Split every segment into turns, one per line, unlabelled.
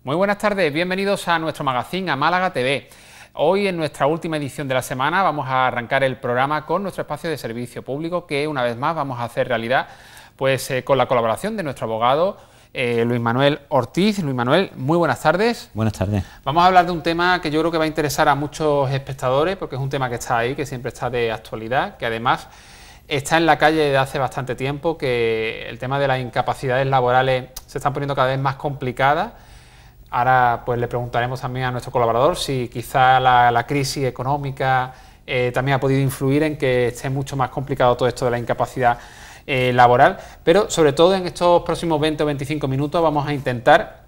Muy buenas tardes, bienvenidos a nuestro magazine, a Málaga TV. Hoy, en nuestra última edición de la semana, vamos a arrancar el programa con nuestro espacio de servicio público que, una vez más, vamos a hacer realidad pues, con la colaboración de nuestro abogado Luis Manuel Ortiz. Luis Manuel, muy buenas tardes.
Buenas tardes.
Vamos a hablar de un tema que yo creo que va a interesar a muchos espectadores, porque es un tema que está ahí, que siempre está de actualidad, que además está en la calle desde hace bastante tiempo, que el tema de las incapacidades laborales se están poniendo cada vez más complicadas. Ahora pues le preguntaremos también a nuestro colaborador si quizá la crisis económica también ha podido influir en que esté mucho más complicado todo esto de la incapacidad laboral, pero sobre todo en estos próximos 20 o 25 minutos vamos a intentar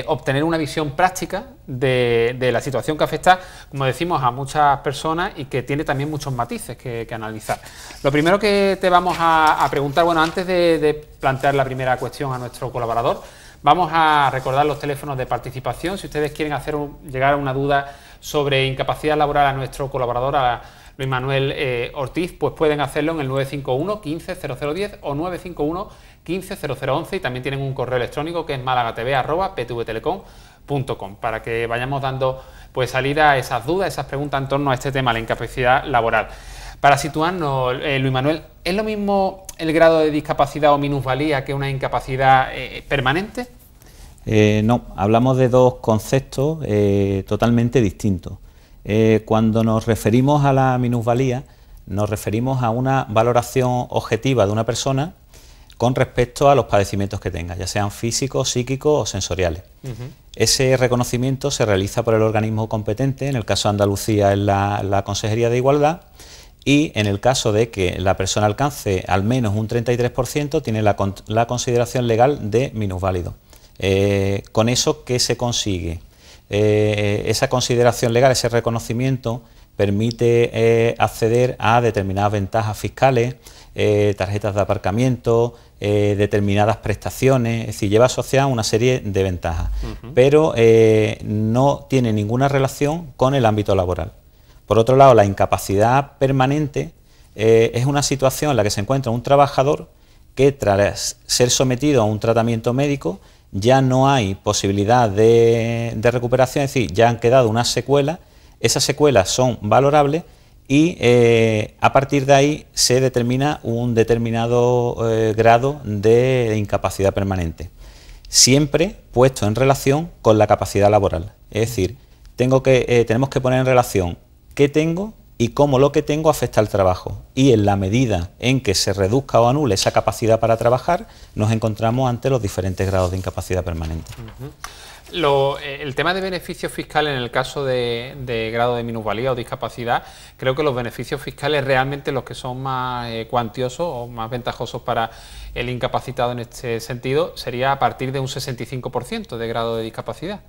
obtener una visión práctica de la situación que afecta, como decimos, a muchas personas y que tiene también muchos matices que analizar. Lo primero que te vamos a preguntar, bueno, antes de plantear la primera cuestión a nuestro colaborador, vamos a recordar los teléfonos de participación. Si ustedes quieren llegar a una duda sobre incapacidad laboral a nuestro colaborador, a Luis Manuel Ortiz, pues pueden hacerlo en el 951 15 0010 o 951 15 0011 y también tienen un correo electrónico que es malagatv@ptvtelecom.com para que vayamos dando pues salida a esas dudas, esas preguntas en torno a este tema, la incapacidad laboral. Para situarnos, Luis Manuel, ¿es lo mismo el grado de discapacidad o minusvalía que una incapacidad permanente?
No, hablamos de dos conceptos totalmente distintos. Cuando nos referimos a la minusvalía, nos referimos a una valoración objetiva de una persona con respecto a los padecimientos que tenga, ya sean físicos, psíquicos o sensoriales. Ese reconocimiento se realiza por el organismo competente, en el caso de Andalucía es la Consejería de Igualdad, y en el caso de que la persona alcance al menos un 33%, tiene la consideración legal de minusválido. Con eso, ¿qué se consigue? Esa consideración legal, ese reconocimiento, permite acceder a determinadas ventajas fiscales, tarjetas de aparcamiento, determinadas prestaciones, es decir, lleva asociada una serie de ventajas, pero no tiene ninguna relación con el ámbito laboral. Por otro lado, la incapacidad permanente es una situación en la que se encuentra un trabajador que, tras ser sometido a un tratamiento médico, ya no hay posibilidad de recuperación, es decir, ya han quedado unas secuelas, esas secuelas son valorables y a partir de ahí se determina un determinado grado de incapacidad permanente, siempre puesto en relación con la capacidad laboral. Es decir, tenemos que poner en relación qué tengo y cómo lo que tengo afecta al trabajo. Y en la medida en que se reduzca o anule esa capacidad para trabajar, nos encontramos ante los diferentes grados de incapacidad permanente.
El tema de beneficios fiscales en el caso de grado de minusvalía o discapacidad, creo que los beneficios fiscales realmente los que son más cuantiosos o más ventajosos para el incapacitado en este sentido sería a partir de un 65% de grado de discapacidad.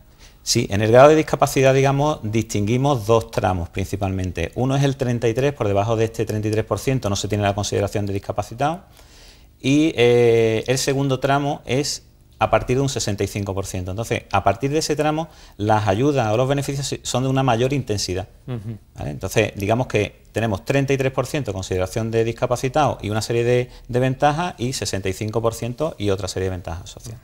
Sí, en el grado de discapacidad, digamos, distinguimos dos tramos principalmente. Uno es el 33, por debajo de este 33% no se tiene la consideración de discapacitado, y el segundo tramo es a partir de un 65%. Entonces, a partir de ese tramo, las ayudas o los beneficios son de una mayor intensidad. ¿Vale? Entonces, digamos que tenemos 33% consideración de discapacitado y una serie de ventajas, y 65% y otra serie de ventajas asociadas.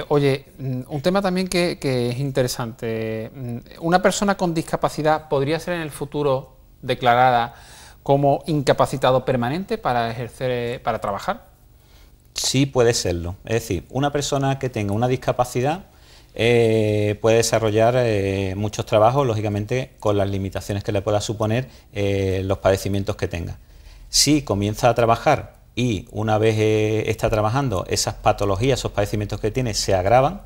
Oye, un tema también que es interesante. ¿Una persona con discapacidad podría ser en el futuro declarada como incapacitado permanente para ejercer, para trabajar?
Sí, puede serlo. Es decir, una persona que tenga una discapacidad puede desarrollar muchos trabajos, lógicamente con las limitaciones que le pueda suponer los padecimientos que tenga. Si comienza a trabajar y una vez está trabajando, esas patologías, esos padecimientos que tiene se agravan,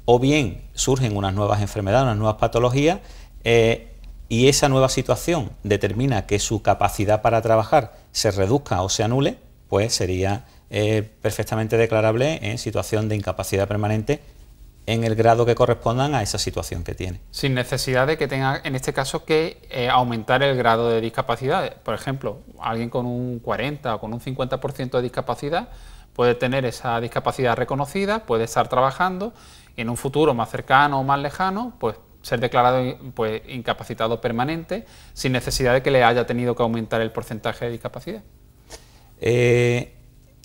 o bien surgen unas nuevas enfermedades, unas nuevas patologías, y esa nueva situación determina que su capacidad para trabajar se reduzca o se anule, pues sería perfectamente declarable en situación de incapacidad permanente en el grado que correspondan a esa situación que tiene.
Sin necesidad de que tenga, en este caso, que aumentar el grado de discapacidad. Por ejemplo, alguien con un 40 o con un 50% de discapacidad puede tener esa discapacidad reconocida, puede estar trabajando y en un futuro más cercano o más lejano, pues ser declarado pues, incapacitado permanente sin necesidad de que le haya tenido que aumentar el porcentaje de discapacidad.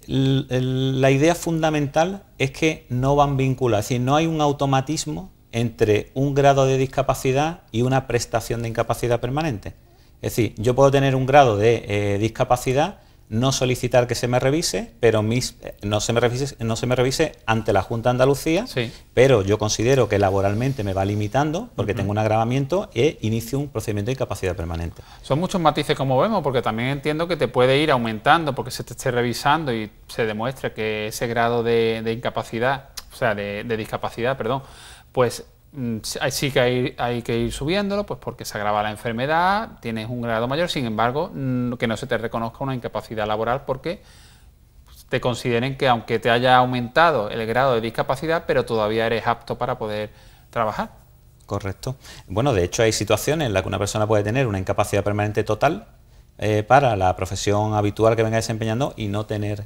La idea fundamental es que no van vinculadas, es decir, no hay un automatismo entre un grado de discapacidad y una prestación de incapacidad permanente. Es decir, yo puedo tener un grado de discapacidad, no solicitar que se me revise, pero no se me revise ante la Junta de Andalucía,
sí,
pero yo considero que laboralmente me va limitando porque tengo un agravamiento e inicio un procedimiento de incapacidad permanente.
Son muchos matices, como vemos, porque también entiendo que te puede ir aumentando porque se te esté revisando y se demuestre que ese grado de incapacidad, o sea, de discapacidad, perdón, pues sí que hay que ir subiéndolo, pues porque se agrava la enfermedad, tienes un grado mayor, sin embargo, que no se te reconozca una incapacidad laboral porque te consideren que aunque te haya aumentado el grado de discapacidad, pero todavía eres apto para poder trabajar.
Correcto. Bueno, de hecho hay situaciones en las que una persona puede tener una incapacidad permanente total para la profesión habitual que venga desempeñando y no tener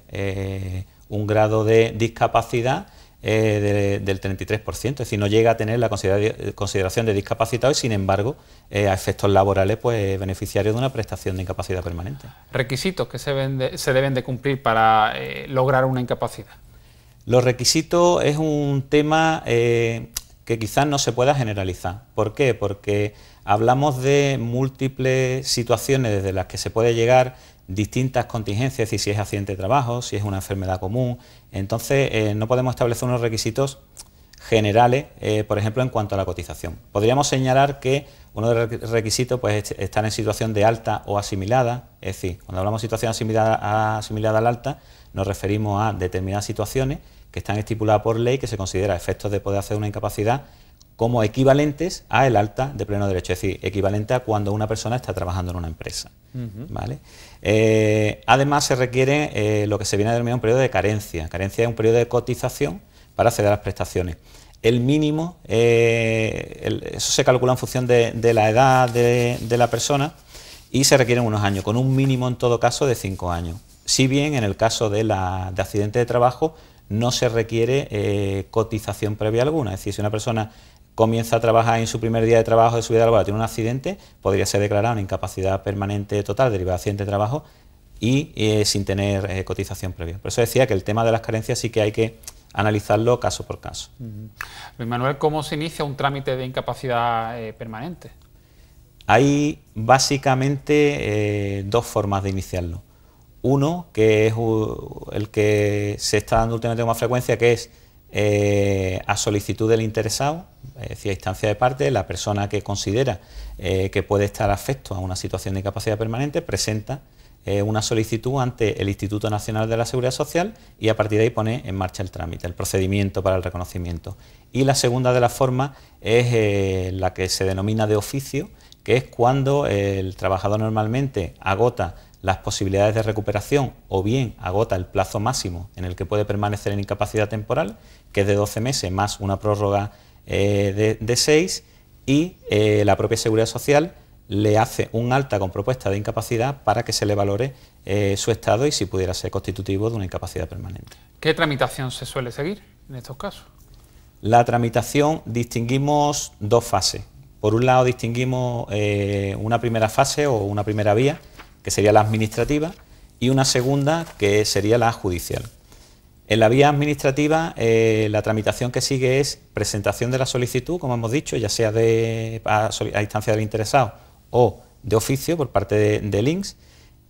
un grado de discapacidad del 33%, es decir, no llega a tener la consideración de discapacitado y, sin embargo, a efectos laborales, pues beneficiario de una prestación de incapacidad permanente.
¿Requisitos que se deben de cumplir para lograr una incapacidad?
Los requisitos es un tema que quizás no se pueda generalizar. ¿Por qué? Porque hablamos de múltiples situaciones desde las que se puede llegar, distintas contingencias, es decir, si es accidente de trabajo, si es una enfermedad común. Entonces, no podemos establecer unos requisitos generales, por ejemplo, en cuanto a la cotización. Podríamos señalar que uno de los requisitos pues, es estar en situación de alta o asimilada, es decir, cuando hablamos de situación asimilada al alta, nos referimos a determinadas situaciones que están estipuladas por ley que se considera a efectos de poder hacer una incapacidad como equivalentes a el alta de pleno derecho, es decir, equivalente a cuando una persona está trabajando en una empresa. ¿Vale? Además, se requiere lo que se viene a denominar un periodo de carencia. Carencia es un periodo de cotización para acceder a las prestaciones. El mínimo, eso se calcula en función de la edad de la persona y se requieren unos años, con un mínimo en todo caso de 5 años. Si bien en el caso de accidente de trabajo no se requiere cotización previa alguna, es decir, si una persona comienza a trabajar en su primer día de trabajo de su vida laboral, tiene un accidente, podría ser declarada una incapacidad permanente total derivada de accidente de trabajo y sin tener cotización previa. Por eso decía que el tema de las carencias sí que hay que analizarlo caso por caso.
Luis Manuel, ¿cómo se inicia un trámite de incapacidad permanente?
Hay básicamente dos formas de iniciarlo. Uno, que es el que se está dando últimamente con más frecuencia, que es a solicitud del interesado, es decir, a instancia de parte, la persona que considera que puede estar afecto a una situación de incapacidad permanente presenta una solicitud ante el Instituto Nacional de la Seguridad Social y a partir de ahí pone en marcha el trámite, el procedimiento para el reconocimiento. Y la segunda de las formas es la que se denomina de oficio, que es cuando el trabajador normalmente agota las posibilidades de recuperación o bien agota el plazo máximo en el que puede permanecer en incapacidad temporal, que es de 12 meses más una prórroga de 6, y la propia Seguridad Social le hace un alta con propuesta de incapacidad para que se le valore su estado y si pudiera ser constitutivo de una incapacidad permanente.
¿Qué tramitación se suele seguir en estos casos?
La tramitación distinguimos dos fases. Por un lado distinguimos una primera fase o una primera vía, que sería la administrativa, y una segunda que sería la judicial. En la vía administrativa, la tramitación que sigue es presentación de la solicitud, como hemos dicho, ya sea a instancia del interesado o de oficio por parte del INS,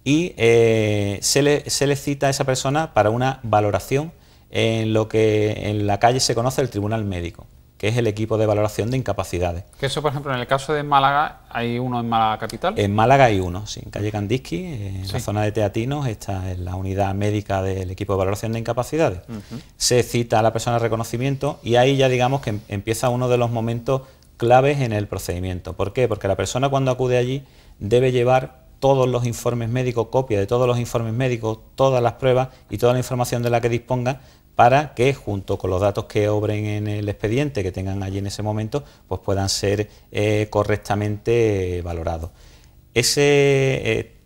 y se le cita a esa persona para una valoración en lo que en la calle se conoce el Tribunal Médico, que es el equipo de valoración de incapacidades.
Que eso, por ejemplo, en el caso de Málaga, ¿hay uno en Málaga capital?
En Málaga hay uno, sí, en calle Candiski, en
sí,
la zona de Teatinos, está en la unidad médica del equipo de valoración de incapacidades. Se cita a la persona de reconocimiento y ahí ya digamos que empieza uno de los momentos claves en el procedimiento. ¿Por qué? Porque la persona cuando acude allí debe llevar todos los informes médicos, copia de todos los informes médicos, todas las pruebas y toda la información de la que disponga, para que junto con los datos que obren en el expediente que tengan allí en ese momento, pues puedan ser correctamente valorados.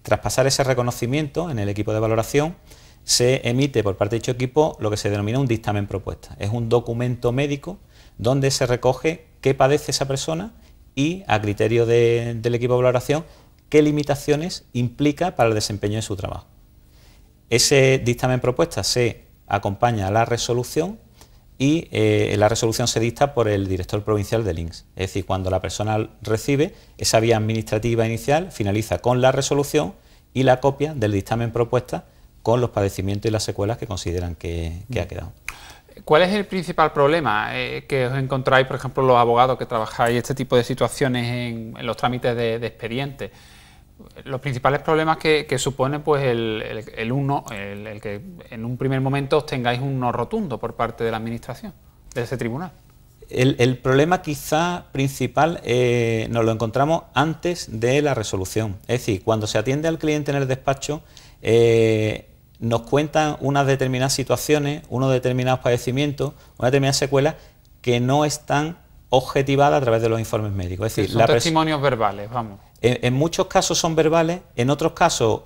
Traspasar ese reconocimiento en el equipo de valoración, se emite por parte de dicho equipo lo que se denomina un dictamen propuesta. Es un documento médico donde se recoge qué padece esa persona y, a criterio del equipo de valoración, qué limitaciones implica para el desempeño de su trabajo. Ese dictamen propuesta se acompaña a la resolución y la resolución se dicta por el director provincial del INS. Es decir, cuando la persona recibe esa vía administrativa inicial, finaliza con la resolución y la copia del dictamen propuesta con los padecimientos y las secuelas que consideran que ha quedado.
¿Cuál es el principal problema que os encontráis, por ejemplo, los abogados que trabajáis este tipo de situaciones en los trámites de expedientes? Los principales problemas que supone pues el que en un primer momento os tengáis un no rotundo por parte de la administración, de ese tribunal.
El problema quizá principal nos lo encontramos antes de la resolución. Es decir, cuando se atiende al cliente en el despacho, nos cuentan unas determinadas situaciones, unos determinados padecimientos, unas determinadas secuelas que no están objetivadas a través de los informes médicos. Es decir,
son testimonios verbales, vamos.
En muchos casos son verbales, en otros casos,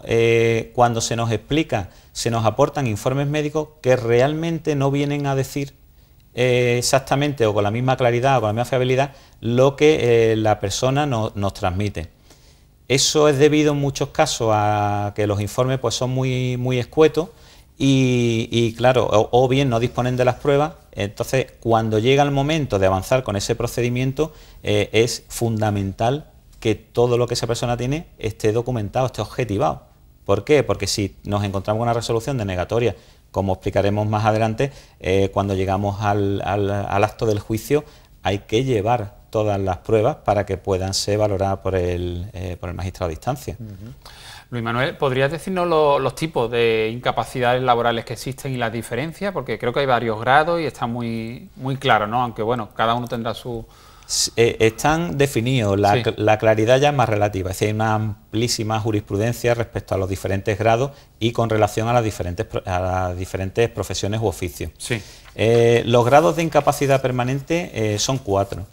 cuando se nos explica, se nos aportan informes médicos que realmente no vienen a decir exactamente o con la misma claridad o con la misma fiabilidad lo que la persona nos transmite. Eso es debido en muchos casos a que los informes pues, son muy escuetos y claro, o bien no disponen de las pruebas. Entonces, cuando llega el momento de avanzar con ese procedimiento, es fundamental que todo lo que esa persona tiene esté documentado, esté objetivado. ¿Por qué? Porque si nos encontramos con una resolución denegatoria, como explicaremos más adelante, cuando llegamos al acto del juicio, hay que llevar todas las pruebas para que puedan ser valoradas por el magistrado de instancia.
Luis Manuel, ¿podrías decirnos los tipos de incapacidades laborales que existen y las diferencias? Porque creo que hay varios grados y está muy claro, ¿no? Aunque bueno, cada uno tendrá su...
Están definidos, la claridad ya es más relativa, es decir, hay una amplísima jurisprudencia respecto a los diferentes grados y con relación a las diferentes profesiones u oficios.
Sí.
Los grados de incapacidad permanente son 4.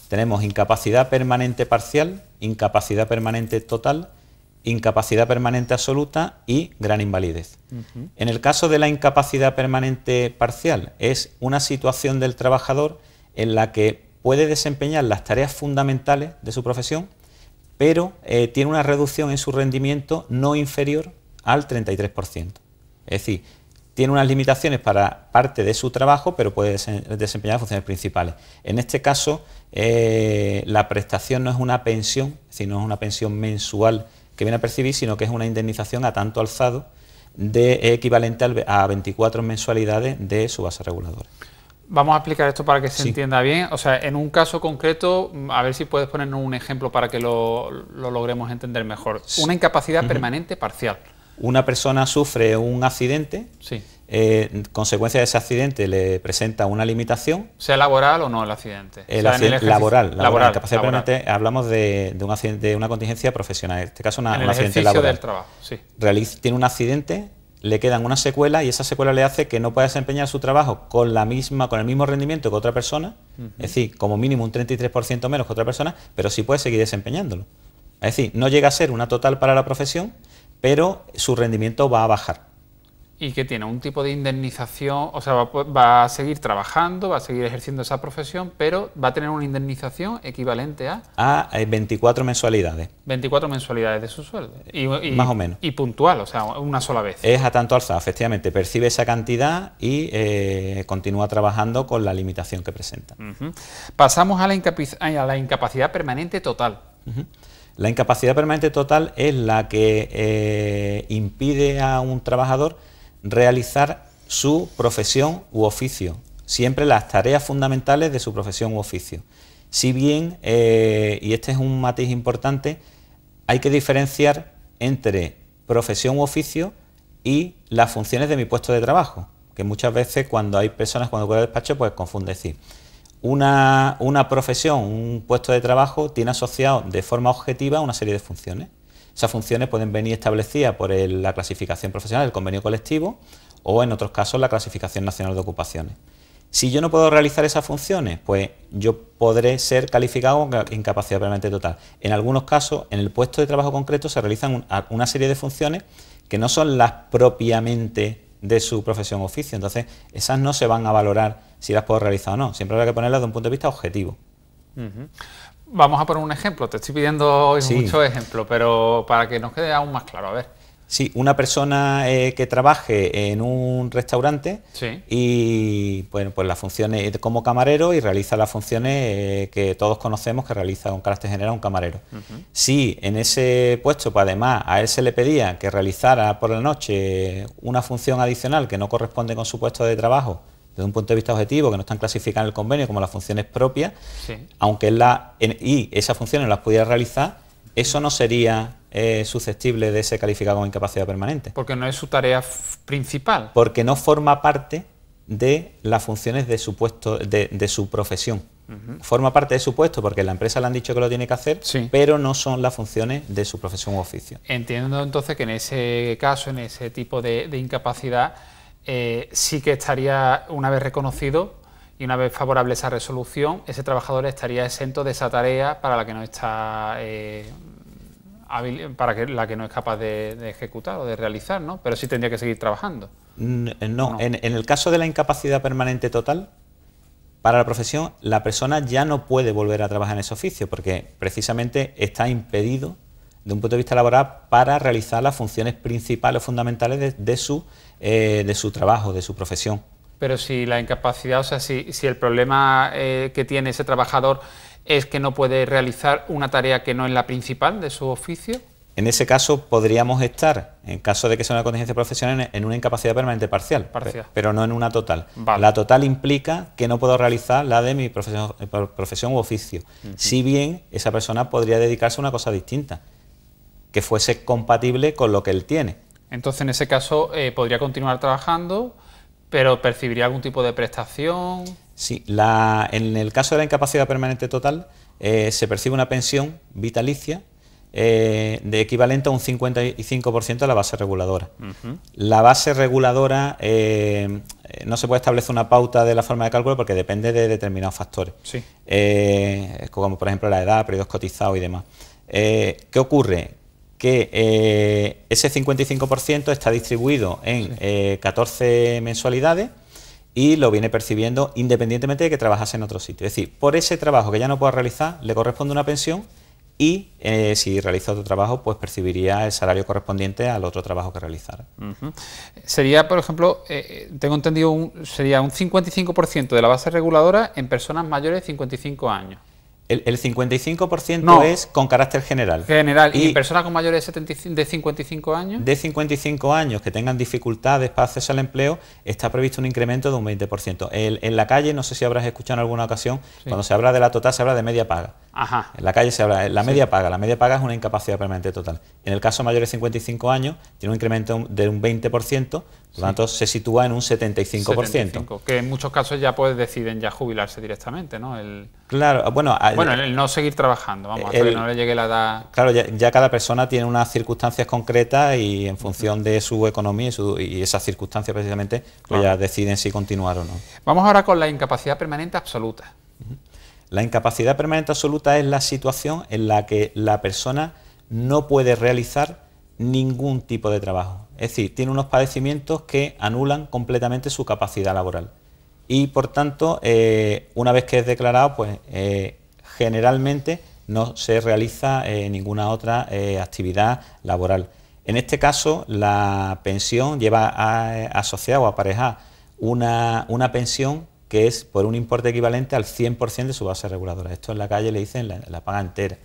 Tenemos incapacidad permanente parcial, incapacidad permanente total, incapacidad permanente absoluta y gran invalidez. En el caso de la incapacidad permanente parcial, es una situación del trabajador en la que puede desempeñar las tareas fundamentales de su profesión, pero tiene una reducción en su rendimiento no inferior al 33%. Es decir, tiene unas limitaciones para parte de su trabajo, pero puede desempeñar funciones principales. En este caso, la prestación no es una pensión, es decir, no es una pensión mensual que viene a percibir, sino que es una indemnización a tanto alzado equivalente a 24 mensualidades de su base reguladora.
Vamos a explicar esto para que se entienda bien. O sea, en un caso concreto, a ver si puedes ponernos un ejemplo para que lo logremos entender mejor. Una incapacidad permanente parcial. Una
persona sufre un accidente, consecuencia de ese accidente le presenta una limitación.
¿Sea laboral o no el accidente?
Laboral. Incapacidad permanente, hablamos de un accidente, de una contingencia profesional. En este caso, un accidente laboral.
Del trabajo, sí.
Tiene un accidente, le quedan una secuela y esa secuela le hace que no pueda desempeñar su trabajo con el mismo rendimiento que otra persona, es decir, como mínimo un 33% menos que otra persona, pero sí puede seguir desempeñándolo. Es decir, no llega a ser una total para la profesión, pero su rendimiento va a bajar.
¿Y qué tiene? ¿Un tipo de indemnización? O sea, va a seguir trabajando, va a seguir ejerciendo esa profesión, pero va a tener una indemnización equivalente
a 24 mensualidades.
24 mensualidades de su sueldo.
Más o menos.
Y puntual, o sea, una sola vez.
Es a tanto alzado, efectivamente. Percibe esa cantidad y continúa trabajando con la limitación que presenta.
Pasamos a la incapacidad permanente total.
La incapacidad permanente total es la que impide a un trabajador realizar su profesión u oficio, siempre las tareas fundamentales de su profesión u oficio. Si bien, y este es un matiz importante, hay que diferenciar entre profesión u oficio y las funciones de mi puesto de trabajo, que muchas veces cuando hay personas, cuando acude al despacho, pues confunde. Es decir, una profesión, un puesto de trabajo tiene asociado de forma objetiva una serie de funciones. Esas funciones pueden venir establecidas por la clasificación profesional, el convenio colectivo, o en otros casos la clasificación nacional de ocupaciones. Si yo no puedo realizar esas funciones, pues yo podré ser calificado con incapacidad permanente total. En algunos casos, en el puesto de trabajo concreto se realizan una serie de funciones que no son las propiamente de su profesión o oficio, entonces esas no se van a valorar si las puedo realizar o no, siempre habrá que ponerlas desde un punto de vista objetivo.
Vamos a poner un ejemplo, te estoy pidiendo hoy muchos ejemplos, pero para que nos quede aún más claro, a ver.
Sí, una persona que trabaje en un restaurante
Sí.
y bueno, pues las funciones como camarero y realiza las funciones que todos conocemos que realiza con carácter general un camarero. Si en ese puesto, pues además a él se le pedía que realizara por la noche una función adicional que no corresponde con su puesto de trabajo, desde un punto de vista objetivo, que no están clasificadas en el convenio como las funciones propias,
Sí.
aunque y esas funciones las pudiera realizar, eso no sería susceptible de ser calificado como incapacidad permanente.
Porque no es su tarea principal.
Porque no forma parte de las funciones de su puesto, de su profesión. Forma parte de su puesto porque la empresa le han dicho que lo tiene que hacer,
Sí.
pero no son las funciones de su profesión u oficio.
Entiendo entonces que en ese caso, en ese tipo de incapacidad, sí que estaría, una vez reconocido y una vez favorable esa resolución, ese trabajador estaría exento de esa tarea para la que no está la que no es capaz de ejecutar o de realizar, ¿no? Pero sí tendría que seguir trabajando.
No. En el caso de la incapacidad permanente total, para la profesión, la persona ya no puede volver a trabajar en ese oficio porque precisamente está impedido, de un punto de vista laboral, para realizar las funciones principales o fundamentales de su trabajo, de su profesión.
Pero si la incapacidad, o sea, si el problema que tiene ese trabajador es que no puede realizar una tarea que no es la principal de su oficio.
En ese caso podríamos estar, en caso de que sea una contingencia profesional, en una incapacidad permanente parcial. Pero no en una total.
Vale.
La total implica que no puedo realizar la de mi profesión u oficio. Si bien esa persona podría dedicarse a una cosa distinta, que fuese compatible con lo que él tiene.
Entonces, en ese caso, podría continuar trabajando, pero percibiría algún tipo de prestación.
Sí, en el caso de la incapacidad permanente total, se percibe una pensión vitalicia de equivalente a un 55% de la base reguladora. La base reguladora no se puede establecer una pauta de la forma de cálculo porque depende de determinados factores,
Sí.
como por ejemplo la edad, periodos cotizados y demás. ¿Qué ocurre? Que ese 55% está distribuido en 14 mensualidades y lo viene percibiendo independientemente de que trabajase en otro sitio. Es decir, por ese trabajo que ya no pueda realizar, le corresponde una pensión y si realiza otro trabajo, pues percibiría el salario correspondiente al otro trabajo que realizara.
Sería, por ejemplo, tengo entendido, sería un 55% de la base reguladora en personas mayores de 55 años.
El 55%
No.
es con carácter general.
¿Y personas con mayores de 55 años?
De 55 años que tengan dificultades para acceder al empleo, está previsto un incremento de un 20%. En la calle, no sé si habrás escuchado en alguna ocasión, cuando se habla de la total se habla de media paga.
Ajá.
En la calle se habla de la media paga. La media paga es una incapacidad permanente total. En el caso de mayores de 55 años, tiene un incremento de un 20%, por lo tanto se sitúa en un 75%.
75, que en muchos casos ya pues deciden ya jubilarse directamente, ¿no?
Claro, bueno,
el no seguir trabajando, vamos, hasta que no le llegue la edad.
Claro, ya cada persona tiene unas circunstancias concretas y en función de su economía y esas circunstancias precisamente, pues ya deciden si continuar o no.
Vamos ahora con la incapacidad permanente absoluta.
La incapacidad permanente absoluta es la situación en la que la persona no puede realizar ningún tipo de trabajo. Es decir, tiene unos padecimientos que anulan completamente su capacidad laboral. Y por tanto, una vez que es declarado, pues generalmente no se realiza ninguna otra actividad laboral. En este caso, la pensión lleva asociada o aparejada una pensión que es por un importe equivalente al 100% de su base reguladora. Esto en la calle le dicen la paga entera.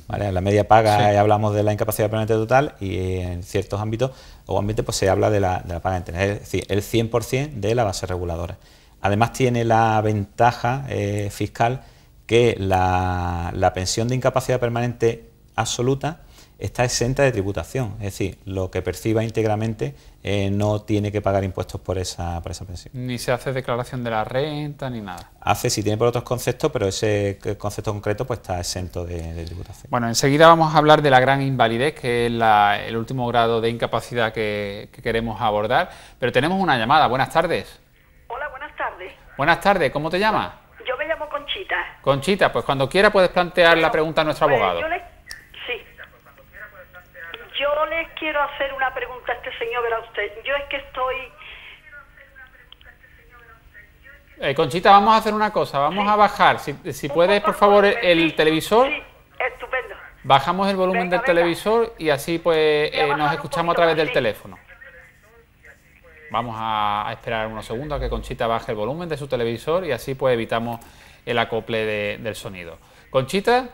¿Vale? La media paga, hablamos de la incapacidad permanente total y en ciertos ámbitos o ambientes pues se habla de la paga entera, es decir, el 100% de la base reguladora. Además tiene la ventaja fiscal que la pensión de incapacidad permanente absoluta está exenta de tributación, es decir, lo que perciba íntegramente no tiene que pagar impuestos por esa pensión.
Ni se hace declaración de la renta ni nada.
Hace, si tiene por otros conceptos, pero ese concepto concreto pues está exento de tributación.
Bueno, enseguida vamos a hablar de la gran invalidez, que es el último grado de incapacidad que queremos abordar, pero tenemos una llamada. Buenas tardes.
Hola, buenas tardes.
Buenas tardes, ¿cómo te llamas?
Yo me llamo Conchita.
Conchita, pues cuando quiera puedes plantear la pregunta a nuestro abogado.
Yo les quiero hacer una pregunta a este señor, verá usted. Yo es que estoy...
Conchita, vamos a hacer una cosa, vamos a bajar. Si puedes, por favor, el televisor.
Sí, estupendo.
Bajamos el volumen
Venga,
del
venga.
televisor y así pues
Voy a
nos
bajar un
escuchamos a
poquito
través
más,
del
sí.
teléfono. Vamos a esperar unos segundos a que Conchita baje el volumen de su televisor y así pues evitamos el acople del sonido. Conchita,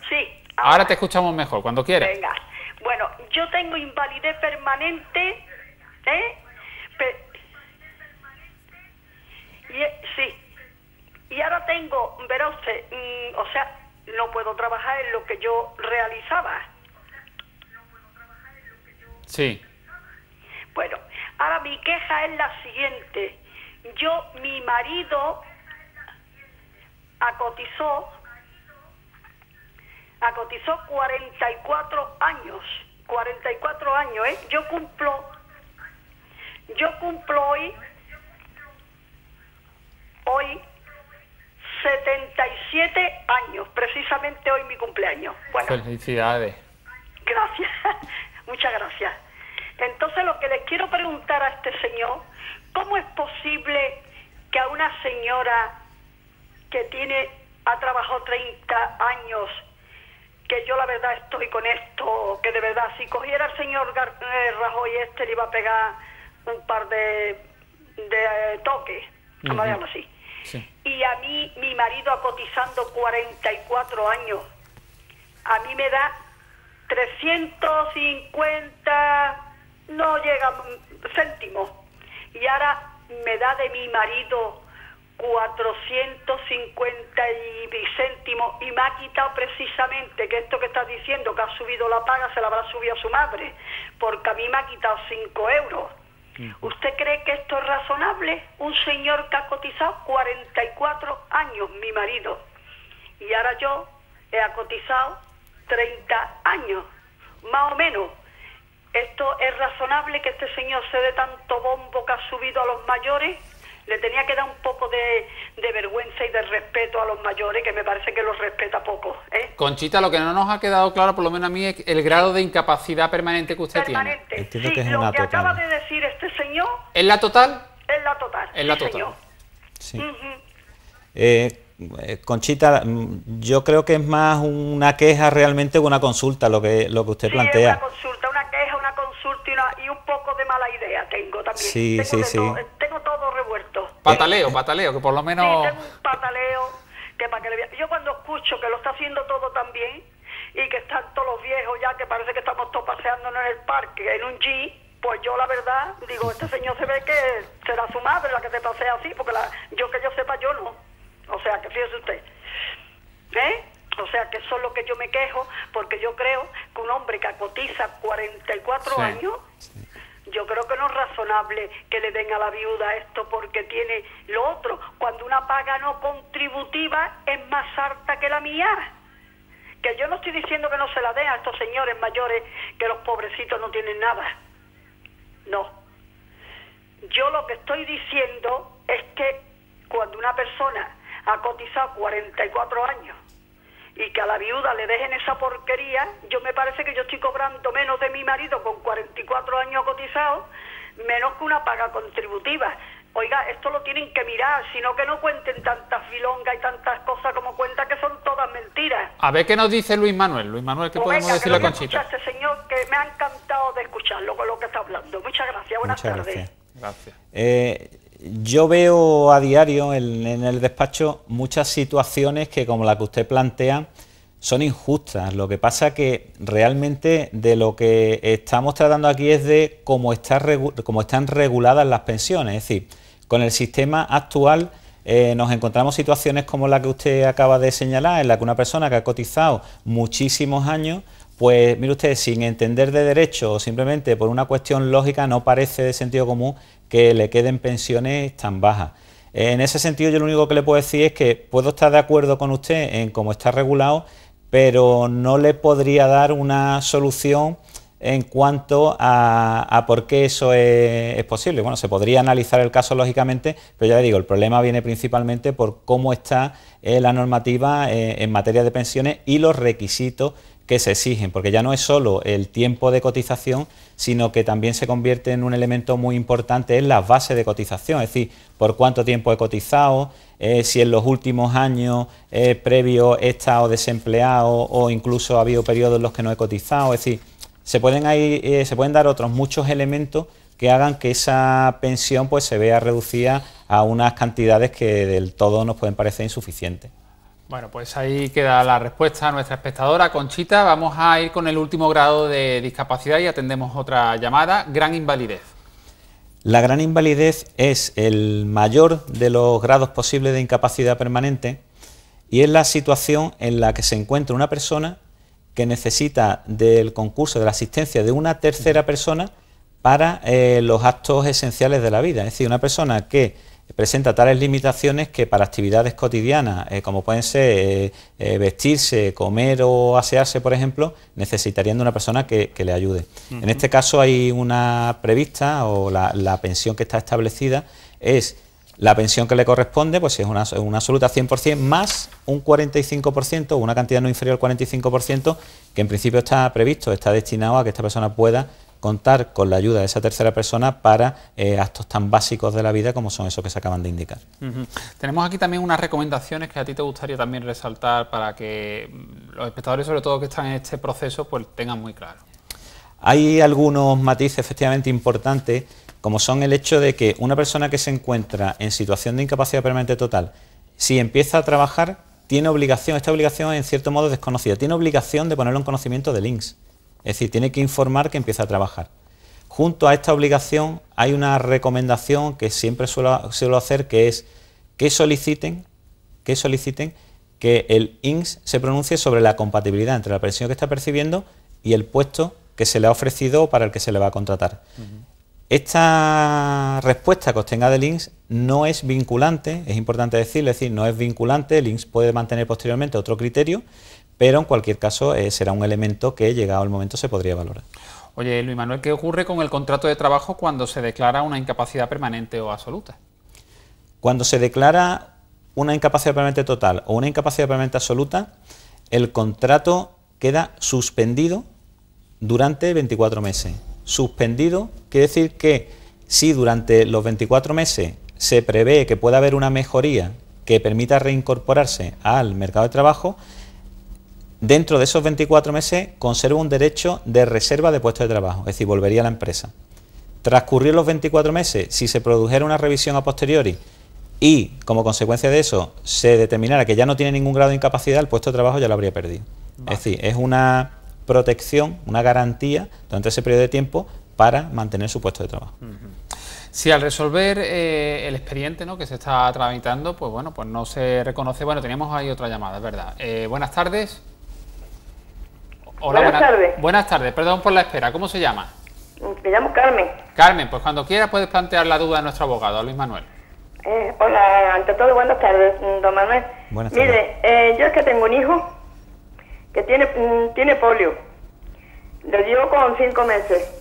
Sí.
ahora te escuchamos mejor, cuando quieras.
Venga. Bueno, yo tengo invalidez permanente, ¿eh? Sí. Y ahora tengo, verá usted, o sea, no puedo trabajar en lo que yo realizaba.
Sí,
Bueno, ahora mi queja es la siguiente. Mi marido acotizó 44 años. 44 años, ¿eh? Yo cumplo hoy 77 años, precisamente hoy mi cumpleaños. Bueno,
felicidades.
gracias, muchas gracias. Entonces lo que les quiero preguntar a este señor, ¿cómo es posible que a una señora que ha trabajado 30 años, que yo la verdad estoy con esto, que de verdad si cogiera el señor Rajoy le iba a pegar un par de toques, vamos a llamarlo así.
Sí.
Y a mí, mi marido cotizando 44 años, a mí me da 350, no llega céntimos. Y ahora me da de mi marido 450 y céntimos y me ha quitado precisamente, que esto que estás diciendo, que ha subido la paga, se la habrá subido a su madre, porque a mí me ha quitado 5 euros. ¿Usted cree que esto es razonable? Un señor que ha cotizado 44 años, mi marido, y ahora yo he cotizado 30 años, más o menos. ¿Esto es razonable que este señor se dé tanto bombo que ha subido a los mayores? Le tenía que dar un poco de vergüenza y de respeto a los mayores, que me parece que los respeta poco, ¿eh?
Conchita, lo que no nos ha quedado claro, por lo menos a mí, es el grado de incapacidad permanente que usted
Permanente.
tiene.
Entiendo
Sí,
que es
lo
una
que
total.
acaba de decir este señor
¿Es la total?
es la total.
Es la
sí,
total.
señor.
Sí.
Ujú.
Conchita, yo creo que es más una queja realmente que una consulta lo que usted
Sí,
plantea.
es una consulta, una queja, una consulta y un poco de mala idea tengo también.
Sí,
tengo
sí,
de
sí.
tengo todo revuelto.
Pataleo, que por lo
Sí,
menos...
tengo un pataleo que para que le vea. Yo cuando escucho que lo está haciendo todo tan bien y que están todos los viejos ya, que parece que estamos todos paseándonos en el parque, en un Jeep, pues yo la verdad digo, este señor se ve que será su madre la que se pasea así, porque yo que yo sepa, yo no. O sea, que fíjese usted. ¿Eh? O sea, que eso es lo que yo me quejo, porque yo creo que un hombre que cotiza 44
Sí.
años, yo creo que no es razonable que le den a la viuda esto porque tiene lo otro. Cuando una paga no contributiva es más alta que la mía. Que yo no estoy diciendo que no se la den a estos señores mayores, que los pobrecitos no tienen nada. No. Yo lo que estoy diciendo es que cuando una persona ha cotizado 44 años y que a la viuda le dejen esa porquería, yo me parece que yo estoy cobrando menos de mi marido con 44 años cotizado, menos que una paga contributiva. Oiga, esto lo tienen que mirar, sino que no cuenten tantas filongas y tantas cosas como cuentan, que son todas mentiras.
A ver qué nos dice Luis Manuel. Luis Manuel, ¿qué
Pues
podemos
venga, que lo
decirle a
voy a
Conchita?
escuchar a este señor, que me ha encantado de escucharlo con lo que está hablando. Muchas gracias, buenas
Muchas
tardes.
gracias.
Gracias.
Yo veo a diario en el despacho muchas situaciones que, como la que usted plantea, son injustas. Lo que pasa que realmente de lo que estamos tratando aquí es de cómo están reguladas las pensiones. Es decir, con el sistema actual nos encontramos situaciones como la que usted acaba de señalar, en la que una persona que ha cotizado muchísimos años, pues mire usted, sin entender de derecho o simplemente por una cuestión lógica, no parece de sentido común que le queden pensiones tan bajas. En ese sentido, yo lo único que le puedo decir es que puedo estar de acuerdo con usted en cómo está regulado, pero no le podría dar una solución en cuanto a por qué eso es posible. Bueno, se podría analizar el caso lógicamente, pero ya le digo, el problema viene principalmente por cómo está la normativa en materia de pensiones y los requisitos que se exigen, porque ya no es solo el tiempo de cotización, sino que también se convierte en un elemento muy importante en las bases de cotización, es decir, por cuánto tiempo he cotizado, si en los últimos años previos he estado desempleado o incluso ha habido periodos en los que no he cotizado, es decir, se pueden dar otros muchos elementos que hagan que esa pensión pues se vea reducida a unas cantidades que del todo nos pueden parecer insuficientes.
Bueno, pues ahí queda la respuesta a nuestra espectadora Conchita. Vamos a ir con el último grado de discapacidad y atendemos otra llamada. Gran invalidez.
La gran invalidez es el mayor de los grados posibles de incapacidad permanente y es la situación en la que se encuentra una persona que necesita del concurso, de la asistencia de una tercera persona para los actos esenciales de la vida. Es decir, una persona que presenta tales limitaciones que para actividades cotidianas, como pueden ser vestirse, comer o asearse, por ejemplo, necesitarían de una persona que le ayude. En este caso hay una prevista, o la pensión que está establecida es la pensión que le corresponde, pues es una absoluta 100% más un 45%, o una cantidad no inferior al 45%, que en principio está previsto, está destinado a que esta persona pueda contar con la ayuda de esa tercera persona para actos tan básicos de la vida como son esos que se acaban de indicar.
Tenemos aquí también unas recomendaciones que a ti te gustaría también resaltar para que los espectadores, sobre todo que están en este proceso, pues tengan muy claro.
Hay algunos matices efectivamente importantes, como son el hecho de que una persona que se encuentra en situación de incapacidad permanente total, si empieza a trabajar, tiene obligación, esta obligación en cierto modo desconocida, tiene obligación de ponerlo en conocimiento del INS. Es decir, tiene que informar que empieza a trabajar. Junto a esta obligación hay una recomendación que siempre suelo hacer, que es que soliciten que el INS se pronuncie sobre la compatibilidad entre la pensión que está percibiendo y el puesto que se le ha ofrecido o para el que se le va a contratar. Esta respuesta que obtenga del INS no es vinculante, es importante decirlo, es decir, no es vinculante, el INS puede mantener posteriormente otro criterio, pero en cualquier caso será un elemento que, llegado el momento, se podría valorar.
Oye, Luis Manuel, ¿qué ocurre con el contrato de trabajo cuando se declara una incapacidad permanente o absoluta?
Cuando se declara una incapacidad permanente total o una incapacidad permanente absoluta, el contrato queda suspendido durante 24 meses. Suspendido quiere decir que si durante los 24 meses se prevé que pueda haber una mejoría que permita reincorporarse al mercado de trabajo, dentro de esos 24 meses conserva un derecho de reserva de puesto de trabajo, es decir, volvería a la empresa. Transcurrir los 24 meses, si se produjera una revisión a posteriori y como consecuencia de eso se determinara que ya no tiene ningún grado de incapacidad, el puesto de trabajo ya lo habría perdido. Vale. Es decir, es una protección, una garantía durante ese periodo de tiempo para mantener su puesto de trabajo.
Si al resolver el expediente, ¿no?, que se está tramitando, pues bueno, pues no se reconoce. Bueno, teníamos ahí otra llamada, es verdad. Buenas tardes. Hola,
buenas tardes.
Buenas tardes, perdón por la espera. ¿Cómo se llama?
Me llamo Carmen.
Carmen, pues cuando quiera puedes plantear la duda a nuestro abogado, a Luis Manuel.
Hola, ante todo, buenas tardes, don Manuel.
Buenas tardes.
Mire, yo es que tengo un hijo que tiene polio. Le dio con 5 meses.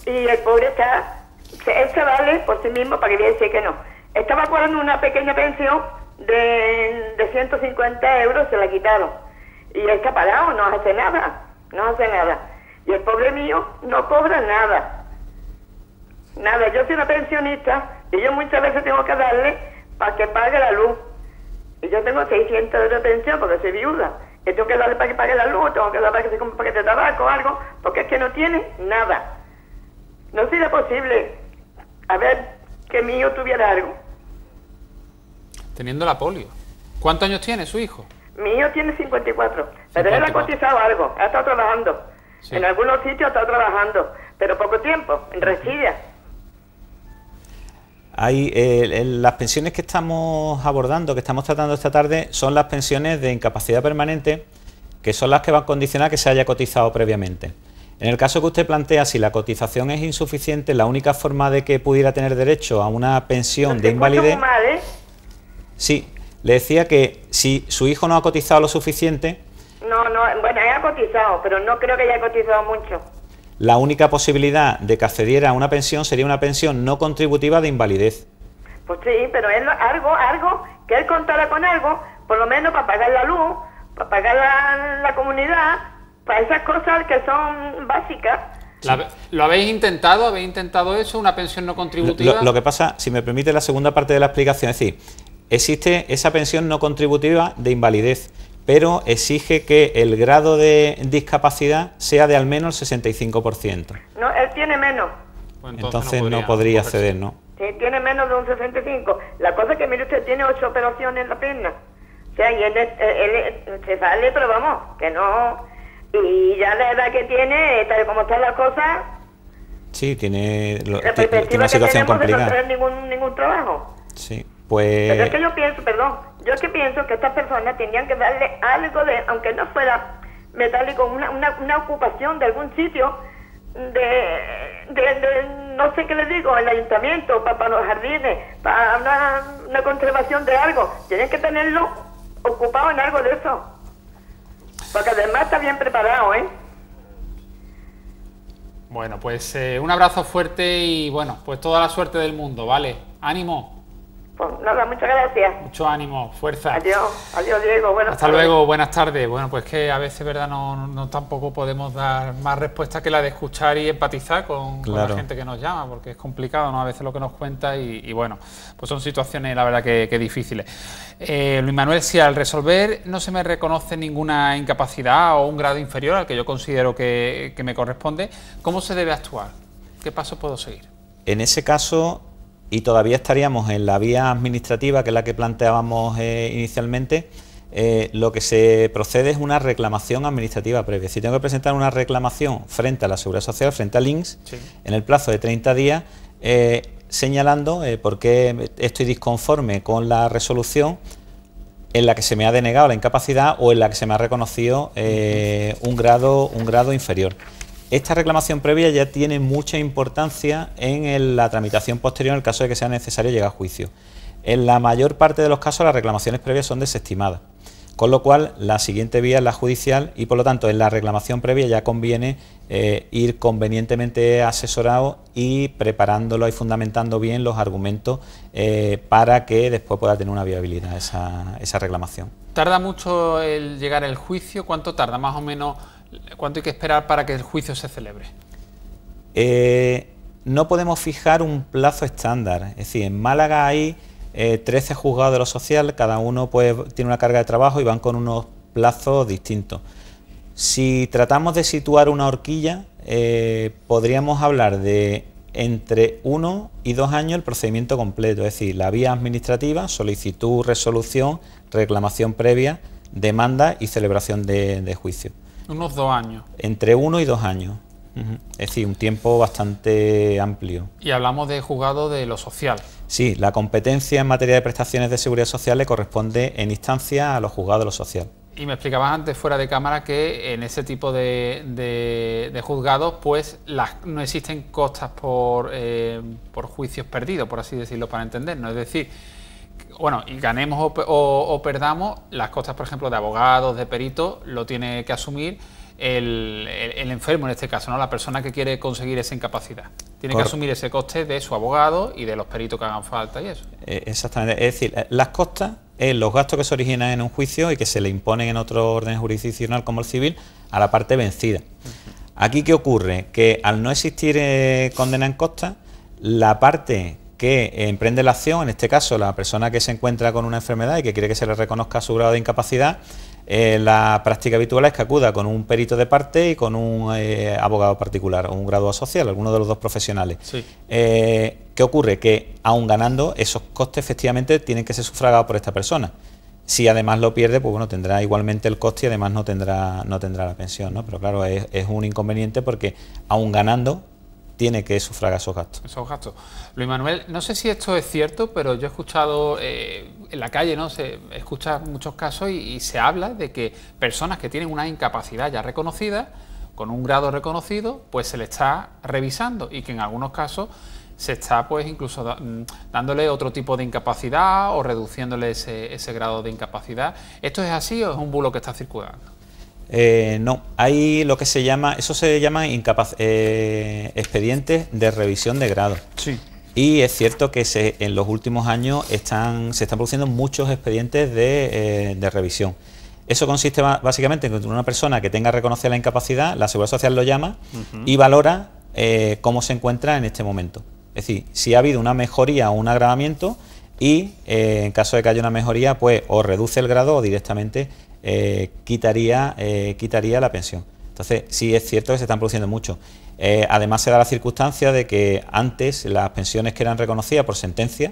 Y el pobre él se vale por sí mismo para que le diga que no. Estaba cobrando una pequeña pensión de 150 euros, se la quitaron. Y él está parado, no hace nada. Y el pobre mío no cobra nada. Nada, yo soy una pensionista y yo muchas veces tengo que darle para que pague la luz. Y yo tengo 600 euros de pensión porque soy viuda. Y tengo que darle para que pague la luz, tengo que darle para que se compre un paquete de tabaco o algo, porque es que no tiene nada. No sería posible, a ver, que mi hijo tuviera algo.
Teniendo la polio. ¿Cuántos años tiene su hijo?
Mi hijo tiene 54, pero él ha cotizado algo, ha estado trabajando. Sí. En algunos sitios ha estado trabajando, pero poco tiempo, en Residia.
Las pensiones que estamos abordando, que estamos tratando esta tarde, son las pensiones de incapacidad permanente, que son las que van a condicionar que se haya cotizado previamente. En el caso que usted plantea, si la cotización es insuficiente, la única forma de que pudiera tener derecho a una pensión de invalidez...
Mal, ¿eh?
Sí, le decía que si su hijo no ha cotizado lo suficiente...
Bueno, él ha cotizado, pero no creo que haya cotizado mucho.
La única posibilidad de que accediera a una pensión sería una pensión no contributiva de invalidez.
Pues sí, pero él, algo, que él contara con algo, por lo menos para pagar la luz, para pagar la comunidad, Para esas cosas que son básicas.
¿Lo habéis intentado? ¿Habéis intentado eso? ¿Una pensión no contributiva?
Lo que pasa, si me permite la segunda parte de la explicación, es decir, existe esa pensión no contributiva de invalidez, pero exige que el grado de discapacidad sea de al menos el 65%.
No, él tiene menos.
Pues
entonces no podría acceder, ¿no?
Sí, tiene menos de un 65. La cosa es que, mire usted, tiene 8 operaciones en la pierna. O sea, y él se sale, pero vamos, que no... Y ya la edad que tiene, tal como están las cosas...
Sí, tiene
tiene
una situación complicada.
De no tener ningún trabajo.
Sí, pues...
Pero es que yo pienso, yo es que pienso que estas personas tenían que darle algo de, aunque no fuera metálico, una ocupación de algún sitio, no sé qué les digo, el ayuntamiento, para los jardines, para una conservación de algo. Tienen que tenerlo ocupado en algo de eso. Porque además está bien preparado, ¿eh?
Bueno, pues un abrazo fuerte y bueno, pues toda la suerte del mundo, ¿vale? ¡Ánimo!
Pues nada, muchas gracias.
Mucho ánimo, fuerza.
Adiós Diego, buenas
Hasta
tardes.
luego, buenas tardes. Bueno, pues que a veces, ¿verdad? No tampoco podemos dar más respuesta que la de escuchar y empatizar con la gente que nos llama, porque es complicado, ¿no? A veces lo que nos cuenta y bueno, pues son situaciones, la verdad, que difíciles. Luis Manuel, si al resolver no se me reconoce ninguna incapacidad o un grado inferior al que yo considero que me corresponde, ¿cómo se debe actuar? ¿Qué paso puedo seguir?
En ese caso... y todavía estaríamos en la vía administrativa, que es la que planteábamos inicialmente, lo que se procede es una reclamación administrativa previa. Si tengo que presentar una reclamación frente a la Seguridad Social, frente al INS, sí, en el plazo de 30 días, señalando por qué estoy disconforme con la resolución en la que se me ha denegado la incapacidad o en la que se me ha reconocido un grado inferior. Esta reclamación previa ya tiene mucha importancia en la tramitación posterior en el caso de que sea necesario llegar a juicio. En la mayor parte de los casos las reclamaciones previas son desestimadas, con lo cual la siguiente vía es la judicial y por lo tanto en la reclamación previa ya conviene ir convenientemente asesorado y preparándolo y fundamentando bien los argumentos para que después pueda tener una viabilidad esa reclamación.
¿Tarda mucho el llegar al juicio? ¿Cuánto tarda más o menos? ¿Cuánto hay que esperar para que el juicio se celebre?
No podemos fijar un plazo estándar. Es decir, en Málaga hay 13 juzgados de lo social, cada uno tiene una carga de trabajo y van con unos plazos distintos. Si tratamos de situar una horquilla, podríamos hablar de entre 1 y 2 años el procedimiento completo, es decir, la vía administrativa, solicitud, resolución, reclamación previa, demanda y celebración de juicio.
Unos 2 años.
Entre 1 y 2 años. Es decir, un tiempo bastante amplio.
Y hablamos de juzgado de lo social.
Sí, la competencia en materia de prestaciones de seguridad social le corresponde en instancia a los juzgados de lo social.
Y me explicabas antes, fuera de cámara, que en ese tipo de juzgados pues no existen costas por juicios perdidos, por así decirlo, para entendernos. Es decir, bueno, y ganemos o perdamos, las costas, por ejemplo, de abogados, de peritos, lo tiene que asumir el enfermo en este caso, ¿no? La persona que quiere conseguir esa incapacidad. Tiene que asumir ese coste de su abogado y de los peritos que hagan falta y eso.
Exactamente. Es decir, las costas es los gastos que se originan en un juicio y que se le imponen en otro orden jurisdiccional como el civil a la parte vencida. Aquí, ¿qué ocurre? Que al no existir condena en costas, la parte que emprende la acción, en este caso la persona que se encuentra con una enfermedad y que quiere que se le reconozca su grado de incapacidad, la práctica habitual es que acuda con un perito de parte y con un abogado particular o un graduado social, alguno de los dos profesionales. Sí. ¿Qué ocurre? Que aun ganando, esos costes efectivamente tienen que ser sufragados por esta persona. Si además lo pierde, pues bueno, tendrá igualmente el coste y además no tendrá la pensión, ¿no? Pero claro, es un inconveniente porque aun ganando tiene que sufragar esos gastos.
Esos gastos. Luis Manuel, no sé si esto es cierto, pero yo he escuchado en la calle, ¿no? Se escucha muchos casos y se habla de que personas que tienen una incapacidad ya reconocida, con un grado reconocido, pues se le está revisando y que en algunos casos se está pues incluso dándole otro tipo de incapacidad o reduciéndole ese grado de incapacidad. ¿Esto es así o es un bulo que está circulando?
No, hay lo que se llama, eso se llama expedientes de revisión de grado. Sí. Y es cierto que en los últimos años se están produciendo muchos expedientes de revisión. Eso consiste básicamente en que una persona que tenga reconocida la incapacidad, la Seguridad Social lo llama y valora cómo se encuentra en este momento. Es decir, si ha habido una mejoría o un agravamiento y en caso de que haya una mejoría, pues o reduce el grado o directamente quitaría la pensión. Entonces, sí es cierto que se están produciendo mucho. Además, se da la circunstancia de que antes las pensiones que eran reconocidas por sentencia,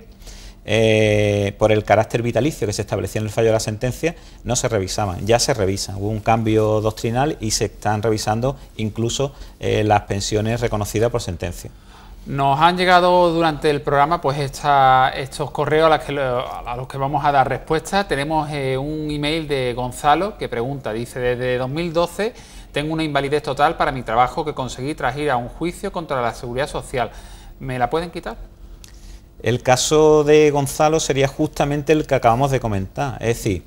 por el carácter vitalicio que se establecía en el fallo de la sentencia, no se revisaban. Ya se revisan. Hubo un cambio doctrinal y se están revisando incluso las pensiones reconocidas por sentencia.
Nos han llegado durante el programa pues estos correos a los que vamos a dar respuesta. Tenemos un email de Gonzalo que pregunta, dice: desde 2012 tengo una invalidez total para mi trabajo que conseguí tras ir a un juicio contra la Seguridad Social. ¿Me la pueden quitar?
El caso de Gonzalo sería justamente el que acabamos de comentar, es decir,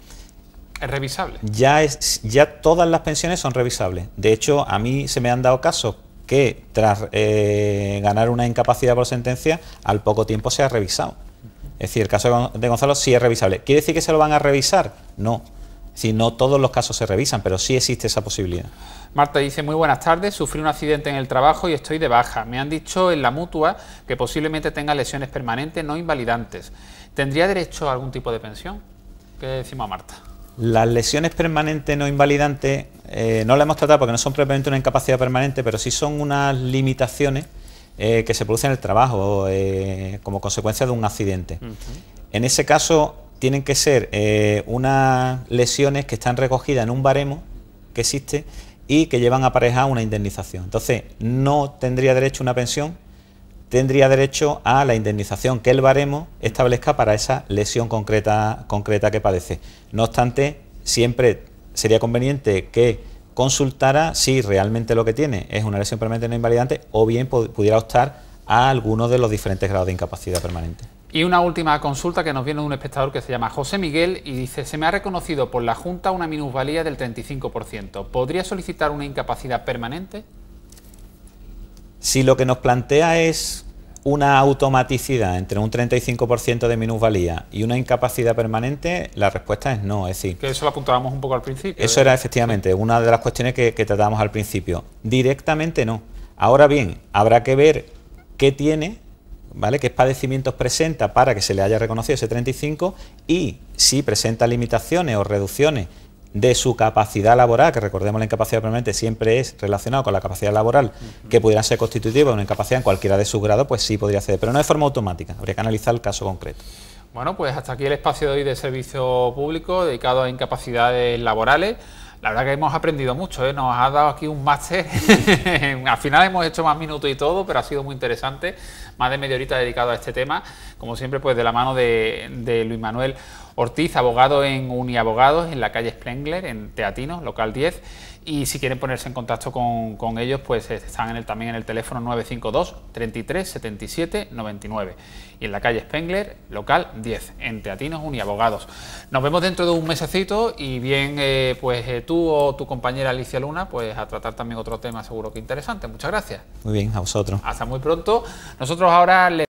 ¿es revisable?
Ya todas las pensiones son revisables. De hecho, a mí se me han dado casos que tras ganar una incapacidad por sentencia, al poco tiempo se ha revisado. Es decir, el caso de Gonzalo sí es revisable. ¿Quiere decir que se lo van a revisar? No. Si no todos los casos se revisan, pero sí existe esa posibilidad.
Marta dice: muy buenas tardes, sufrí un accidente en el trabajo y estoy de baja. Me han dicho en la mutua que posiblemente tenga lesiones permanentes no invalidantes. ¿Tendría derecho a algún tipo de pensión? ¿Qué decimos a Marta?
Las lesiones permanentes no invalidantes no las hemos tratado porque no son propiamente una incapacidad permanente, pero sí son unas limitaciones que se producen en el trabajo como consecuencia de un accidente. En ese caso tienen que ser unas lesiones que están recogidas en un baremo que existe y que llevan aparejada una indemnización. Entonces, no tendría derecho a una pensión, tendría derecho a la indemnización que el baremo establezca para esa lesión concreta que padece. No obstante, siempre sería conveniente que consultara si realmente lo que tiene es una lesión permanente no invalidante o bien pudiera optar a alguno de los diferentes grados de incapacidad permanente.
Y una última consulta que nos viene de un espectador que se llama José Miguel y dice: se me ha reconocido por la Junta una minusvalía del 35%. ¿Podría solicitar una incapacidad permanente?
Si lo que nos plantea es una automaticidad entre un 35% de minusvalía y una incapacidad permanente, la respuesta es no. Es decir,
que eso lo apuntábamos un poco al principio.
Eso era efectivamente una de las cuestiones que tratábamos al principio. Directamente no. Ahora bien, habrá que ver qué tiene, ¿vale?, qué padecimientos presenta para que se le haya reconocido ese 35 y si presenta limitaciones o reducciones de su capacidad laboral, que recordemos la incapacidad permanente siempre es relacionado con la capacidad laboral, que pudieran ser constitutivas de una incapacidad en cualquiera de sus grados, pues sí podría acceder, pero no de forma automática, habría que analizar el caso concreto.
Bueno, pues hasta aquí el espacio de hoy de servicio público dedicado a incapacidades laborales. La verdad que hemos aprendido mucho, nos ha dado aquí un máster. Al final hemos hecho más minutos y todo, pero ha sido muy interesante. Más de media horita dedicado a este tema. Como siempre, pues de la mano de Luis Manuel Ortiz, abogado en Uniabogados, en la calle Spengler, en Teatinos, local 10. Y si quieren ponerse en contacto con ellos, pues están también en el teléfono 952 33 77 99. Y en la calle Spengler, local 10, en Teatinos Uniabogados. Nos vemos dentro de un mesecito y bien, tú o tu compañera Alicia Luna, pues a tratar también otro tema seguro que interesante. Muchas gracias.
Muy bien, a vosotros.
Hasta muy pronto. Nosotros ahora les